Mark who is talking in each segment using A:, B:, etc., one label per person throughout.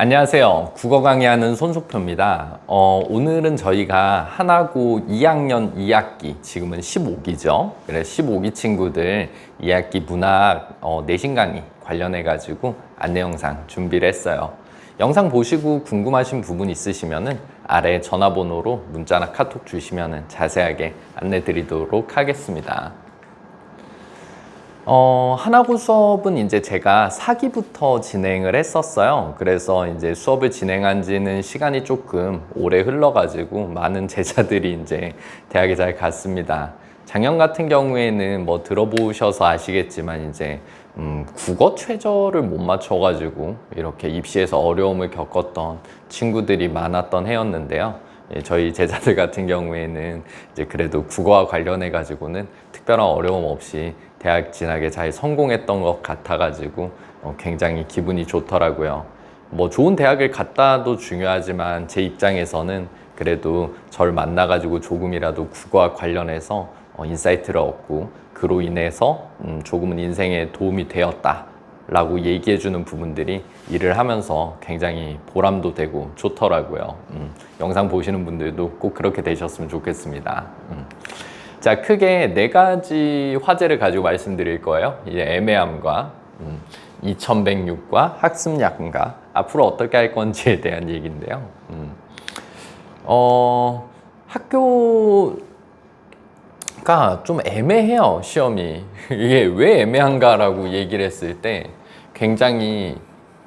A: 안녕하세요. 국어 강의하는 손석표입니다. 오늘은 저희가 하나고 2학년 2학기, 지금은 15기죠. 그래서 15기 친구들 2학기 문학 내신 강의 관련해가지고 안내 영상 준비를 했어요. 영상 보시고 궁금하신 부분 있으시면은 아래 전화번호로 문자나 카톡 주시면은 자세하게 안내 드리도록 하겠습니다. 하나고 수업은 이제 제가 4기부터 진행을 했었어요. 그래서 이제 수업을 진행한 지는 시간이 조금 오래 흘러가지고 많은 제자들이 이제 대학에 잘 갔습니다. 작년 같은 경우에는 뭐 들어보셔서 아시겠지만 이제 국어 최저를 못 맞춰가지고 이렇게 입시에서 어려움을 겪었던 친구들이 많았던 해였는데요. 저희 제자들 같은 경우에는 이제 그래도 국어와 관련해 가지고는 특별한 어려움 없이 대학 진학에 잘 성공했던 것 같아가지고 굉장히 기분이 좋더라고요. 뭐 좋은 대학을 갔다도 중요하지만 제 입장에서는 그래도 절 만나가지고 조금이라도 국어와 관련해서 인사이트를 얻고 그로 인해서 조금은 인생에 도움이 되었다 라고 얘기해주는 부분들이 일을 하면서 굉장히 보람도 되고 좋더라고요. 영상 보시는 분들도 꼭 그렇게 되셨으면 좋겠습니다. 자, 크게 4가지 화제를 가지고 말씀드릴 거예요. 이제 애매함과 2106과 학습량과 앞으로 어떻게 할 건지에 대한 얘기인데요. 학교가 좀 애매해요, 시험이. 이게 왜 애매한가라고 얘기를 했을 때 굉장히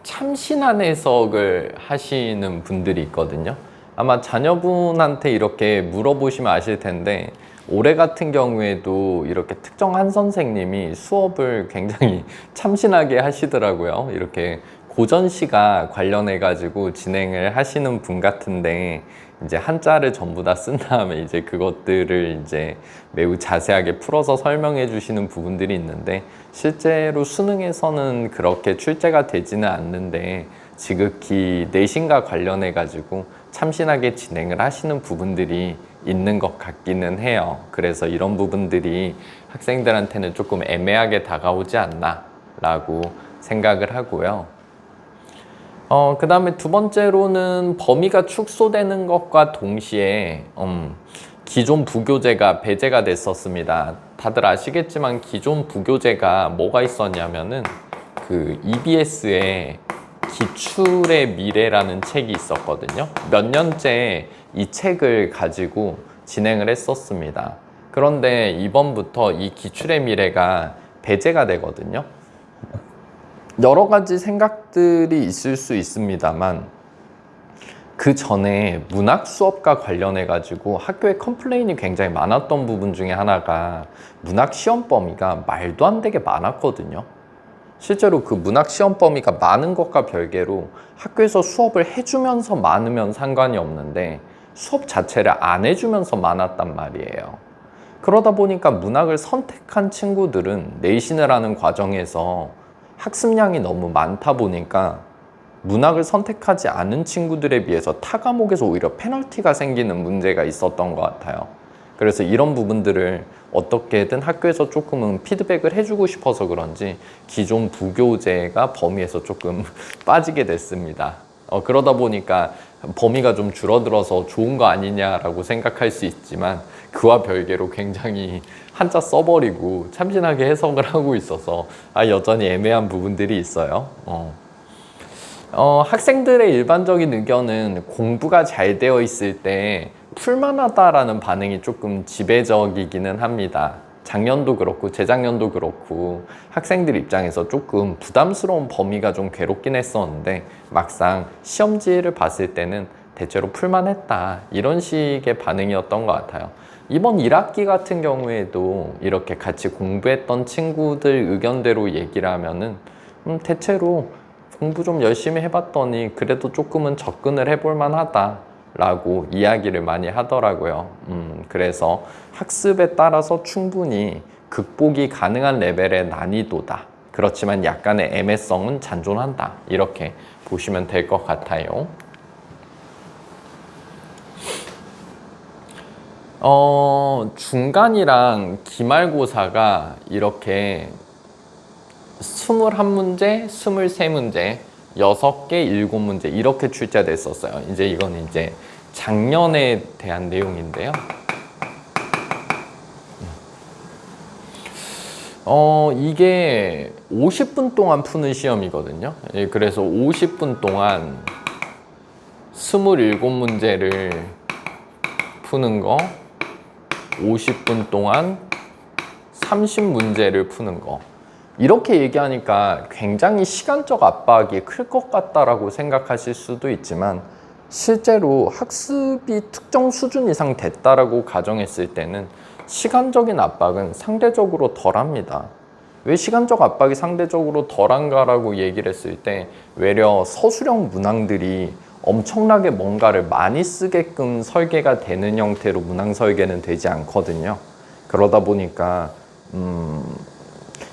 A: 참신한 해석을 하시는 분들이 있거든요. 아마 자녀분한테 이렇게 물어보시면 아실 텐데 올해 같은 경우에도 이렇게 특정 한 선생님이 수업을 굉장히 참신하게 하시더라고요. 이렇게 고전시가 관련해 가지고 진행을 하시는 분 같은데 이제 한자를 전부 다 쓴 다음에 이제 그것들을 이제 매우 자세하게 풀어서 설명해 주시는 부분들이 있는데 실제로 수능에서는 그렇게 출제가 되지는 않는데 지극히 내신과 관련해 가지고 참신하게 진행을 하시는 부분들이 있는 것 같기는 해요. 그래서 이런 부분들이 학생들한테는 조금 애매하게 다가오지 않나 라고 생각을 하고요. 그 다음에 두 번째로는 범위가 축소되는 것과 동시에 기존 부교재가 배제가 됐었습니다. 다들 아시겠지만 기존 부교재가 뭐가 있었냐면은 그 EBS에 기출의 미래라는 책이 있었거든요. 몇 년째 이 책을 가지고 진행을 했었습니다. 그런데 이번부터 이 기출의 미래가 배제가 되거든요. 여러 가지 생각들이 있을 수 있습니다만 그 전에 문학 수업과 관련해 가지고 학교에 컴플레인이 굉장히 많았던 부분 중에 하나가 문학 시험 범위가 말도 안 되게 많았거든요. 실제로 그 문학 시험 범위가 많은 것과 별개로 학교에서 수업을 해주면서 많으면 상관이 없는데 수업 자체를 안 해주면서 많았단 말이에요. 그러다 보니까 문학을 선택한 친구들은 내신을 하는 과정에서 학습량이 너무 많다 보니까 문학을 선택하지 않은 친구들에 비해서 타 과목에서 오히려 페널티가 생기는 문제가 있었던 것 같아요. 그래서 이런 부분들을 어떻게든 학교에서 조금은 피드백을 해주고 싶어서 그런지 기존 부교재가 범위에서 조금 빠지게 됐습니다. 그러다 보니까 범위가 좀 줄어들어서 좋은 거 아니냐라고 생각할 수 있지만 그와 별개로 굉장히 한자 써버리고 참신하게 해석을 하고 있어서 여전히 애매한 부분들이 있어요. 학생들의 일반적인 의견은 공부가 잘 되어 있을 때 풀만하다라는 반응이 조금 지배적이기는 합니다. 작년도 그렇고 재작년도 그렇고 학생들 입장에서 조금 부담스러운 범위가 좀 괴롭긴 했었는데 막상 시험지를 봤을 때는 대체로 풀만했다 이런 식의 반응이었던 것 같아요. 이번 1학기 같은 경우에도 이렇게 같이 공부했던 친구들 의견대로 얘기를 하면은 대체로 공부 좀 열심히 해봤더니 그래도 조금은 접근을 해볼 만하다 라고 이야기를 많이 하더라고요. 그래서 학습에 따라서 충분히 극복이 가능한 레벨의 난이도다. 그렇지만 약간의 애매성은 잔존한다. 이렇게 보시면 될 것 같아요. 중간이랑 기말고사가 이렇게 21문제, 23문제 6개, 7문제 이렇게 출제됐었어요. 이제 이건 이제 작년에 대한 내용인데요. 이게 50분 동안 푸는 시험이거든요. 그래서 50분 동안 27문제를 푸는 거, 50분 동안 30문제를 푸는 거. 이렇게 얘기하니까 굉장히 시간적 압박이 클 것 같다라고 생각하실 수도 있지만 실제로 학습이 특정 수준 이상 됐다라고 가정했을 때는 시간적인 압박은 상대적으로 덜합니다. 왜 시간적 압박이 상대적으로 덜한가라고 얘기를 했을 때 외려 서술형 문항들이 엄청나게 뭔가를 많이 쓰게끔 설계가 되는 형태로 문항 설계는 되지 않거든요. 그러다 보니까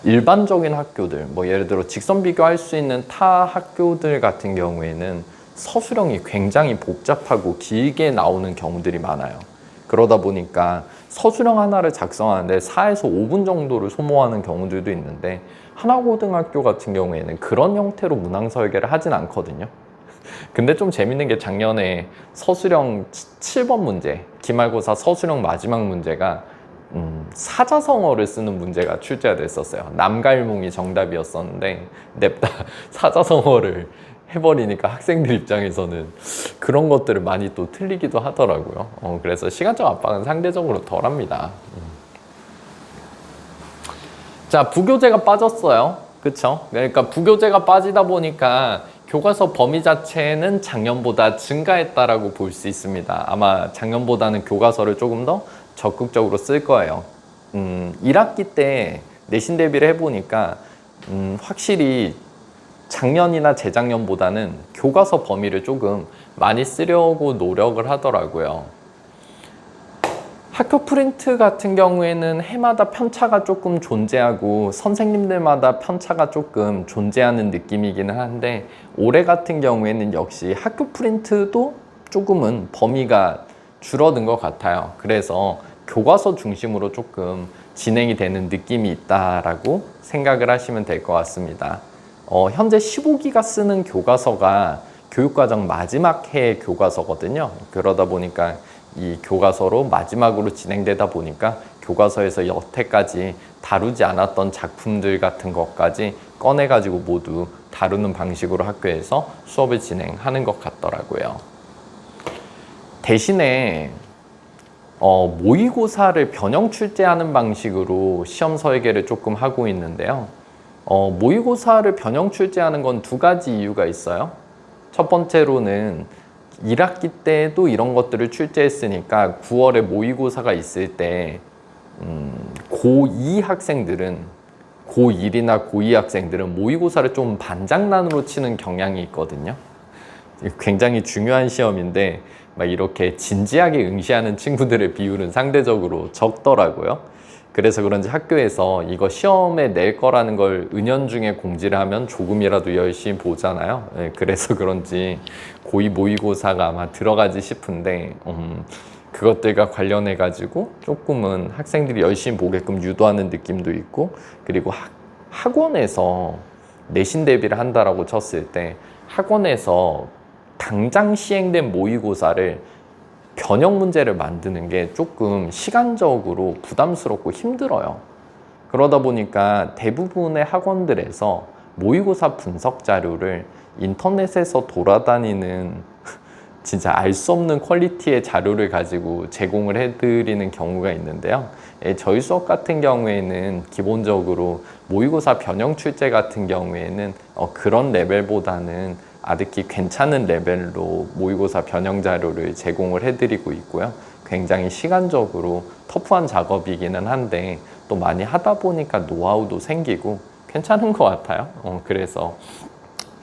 A: 일반적인 학교들, 뭐 예를 들어 직선 비교할 수 있는 타 학교들 같은 경우에는 서술형이 굉장히 복잡하고 길게 나오는 경우들이 많아요. 그러다 보니까 서술형 하나를 작성하는데 4에서 5분 정도를 소모하는 경우들도 있는데 하나고등학교 같은 경우에는 그런 형태로 문항 설계를 하진 않거든요. 근데 좀 재밌는 게 작년에 서술형 7번 문제, 기말고사 서술형 마지막 문제가 사자성어를 쓰는 문제가 출제가 됐었어요. 남갈몽이 정답이었었는데 냅다 사자성어를 해버리니까 학생들 입장에서는 그런 것들을 많이 또 틀리기도 하더라고요. 그래서 시간적 압박은 상대적으로 덜합니다. 자, 부교재가 빠졌어요. 그쵸? 그러니까 부교재가 빠지다 보니까 교과서 범위 자체는 작년보다 증가했다라고 볼 수 있습니다. 아마 작년보다는 교과서를 조금 더 적극적으로 쓸 거예요. 1학기 때 내신 대비를 해보니까 확실히 작년이나 재작년보다는 교과서 범위를 조금 많이 쓰려고 노력을 하더라고요. 학교 프린트 같은 경우에는 해마다 편차가 조금 존재하고 선생님들마다 편차가 조금 존재하는 느낌이기는 한데 올해 같은 경우에는 역시 학교 프린트도 조금은 범위가 줄어든 것 같아요. 그래서 교과서 중심으로 조금 진행이 되는 느낌이 있다라고 생각을 하시면 될 것 같습니다. 현재 15기가 쓰는 교과서가 교육과정 마지막 해 교과서거든요. 그러다 보니까 이 교과서로 마지막으로 진행되다 보니까 교과서에서 여태까지 다루지 않았던 작품들 같은 것까지 꺼내가지고 모두 다루는 방식으로 학교에서 수업을 진행하는 것 같더라고요. 대신에 모의고사를 변형 출제하는 방식으로 시험 설계를 조금 하고 있는데요. 모의고사를 변형 출제하는 건 두 가지 이유가 있어요. 첫 번째로는 1학기 때도 이런 것들을 출제했으니까 9월에 모의고사가 있을 때 고2 학생들은 고1이나 고2 학생들은 모의고사를 좀 반장난으로 치는 경향이 있거든요. 굉장히 중요한 시험인데 막 이렇게 진지하게 응시하는 친구들의 비율은 상대적으로 적더라고요. 그래서 그런지 학교에서 이거 시험에 낼 거라는 걸 은연중에 공지를 하면 조금이라도 열심히 보잖아요. 그래서 그런지 고2 모의고사가 아마 들어가지 싶은데 그것들과 관련해 가지고 조금은 학생들이 열심히 보게끔 유도하는 느낌도 있고, 그리고 학원에서 내신 대비를 한다라고 쳤을 때 학원에서 당장 시행된 모의고사를 변형 문제를 만드는 게 조금 시간적으로 부담스럽고 힘들어요. 그러다 보니까 대부분의 학원들에서 모의고사 분석 자료를 인터넷에서 돌아다니는 진짜 알 수 없는 퀄리티의 자료를 가지고 제공을 해드리는 경우가 있는데요. 저희 수업 같은 경우에는 기본적으로 모의고사 변형 출제 같은 경우에는 그런 레벨보다는 아득히 괜찮은 레벨로 모의고사 변형 자료를 제공을 해드리고 있고요. 굉장히 시간적으로 터프한 작업이기는 한데 또 많이 하다 보니까 노하우도 생기고 괜찮은 것 같아요. 그래서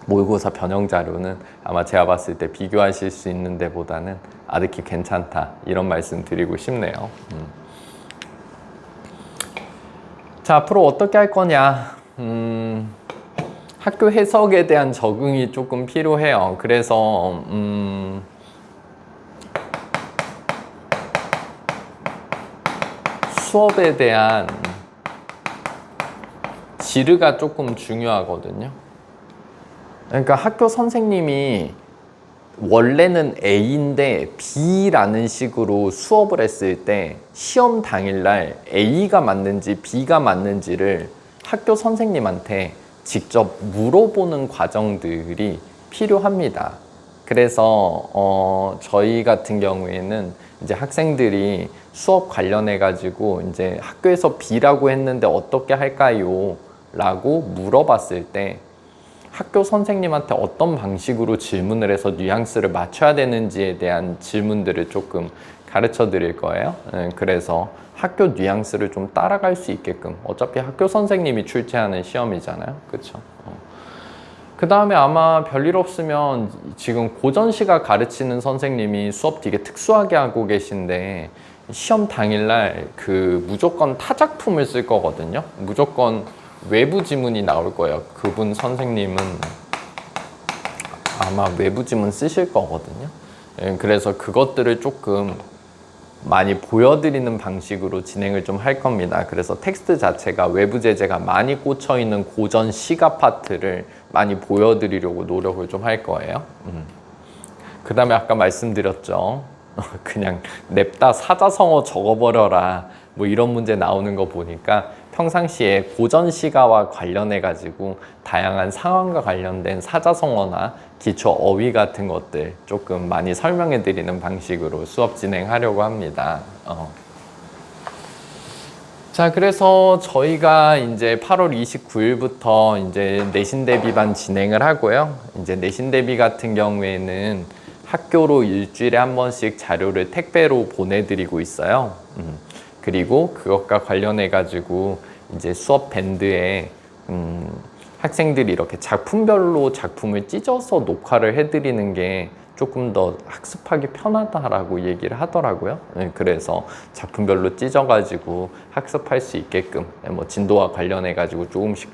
A: 모의고사 변형 자료는 아마 제가 봤을 때 비교하실 수 있는 데보다는 아득히 괜찮다, 이런 말씀 드리고 싶네요. 자, 앞으로 어떻게 할 거냐. 학교 해석에 대한 적응이 조금 필요해요. 그래서 수업에 대한 지르가 조금 중요하거든요. 그러니까 학교 선생님이 원래는 A인데 B라는 식으로 수업을 했을 때 시험 당일날 A가 맞는지 B가 맞는지를 학교 선생님한테 직접 물어보는 과정들이 필요합니다. 그래서 저희 같은 경우에는 이제 학생들이 수업 관련해 가지고 이제 학교에서 B라고 했는데 어떻게 할까요? 라고 물어봤을 때 학교 선생님한테 어떤 방식으로 질문을 해서 뉘앙스를 맞춰야 되는지에 대한 질문들을 조금 가르쳐 드릴 거예요. 그래서 학교 뉘앙스를 좀 따라갈 수 있게끔, 어차피 학교 선생님이 출제하는 시험이잖아요. 그렇죠? 그 다음에 아마 별일 없으면 지금 고전시가 가르치는 선생님이 수업 되게 특수하게 하고 계신데 시험 당일날 무조건 타작품을 쓸 거거든요. 무조건 외부 지문이 나올 거예요. 그분 선생님은 아마 외부 지문 쓰실 거거든요. 그래서 그것들을 조금 많이 보여드리는 방식으로 진행을 좀 할 겁니다. 그래서 텍스트 자체가 외부 제재가 많이 꽂혀 있는 고전 시가 파트를 많이 보여드리려고 노력을 좀 할 거예요. 그 다음에 아까 말씀드렸죠. 그냥 냅다 사자성어 적어버려라. 뭐 이런 문제 나오는 거 보니까 평상시에 고전 시가와 관련해 가지고 다양한 상황과 관련된 사자성어나 기초 어휘 같은 것들 조금 많이 설명해 드리는 방식으로 수업 진행하려고 합니다. 자, 그래서 저희가 이제 8월 29일부터 이제 내신 대비반 진행을 하고요. 이제 내신 대비 같은 경우에는 학교로 일주일에 한 번씩 자료를 택배로 보내드리고 있어요. 그리고 그것과 관련해 가지고 이제 수업 밴드에 학생들이 이렇게 작품별로 작품을 찢어서 녹화를 해드리는 게 조금 더 학습하기 편하다라고 얘기를 하더라고요. 그래서 작품별로 찢어가지고 학습할 수 있게끔 뭐 진도와 관련해가지고 조금씩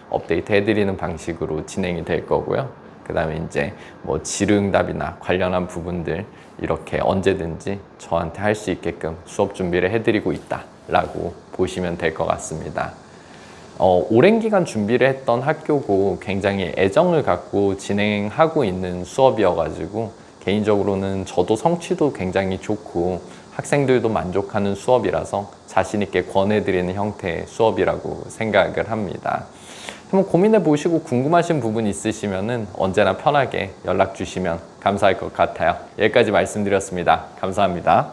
A: 업데이트 해드리는 방식으로 진행이 될 거고요. 그 다음에 이제 뭐 질의응답이나 관련한 부분들 이렇게 언제든지 저한테 할 수 있게끔 수업 준비를 해드리고 있다라고 보시면 될 것 같습니다. 오랜 기간 준비를 했던 학교고 굉장히 애정을 갖고 진행하고 있는 수업이어가지고 개인적으로는 저도 성취도 굉장히 좋고 학생들도 만족하는 수업이라서 자신 있게 권해드리는 형태의 수업이라고 생각을 합니다. 한번 고민해 보시고 궁금하신 부분 있으시면은 언제나 편하게 연락 주시면 감사할 것 같아요. 여기까지 말씀드렸습니다. 감사합니다.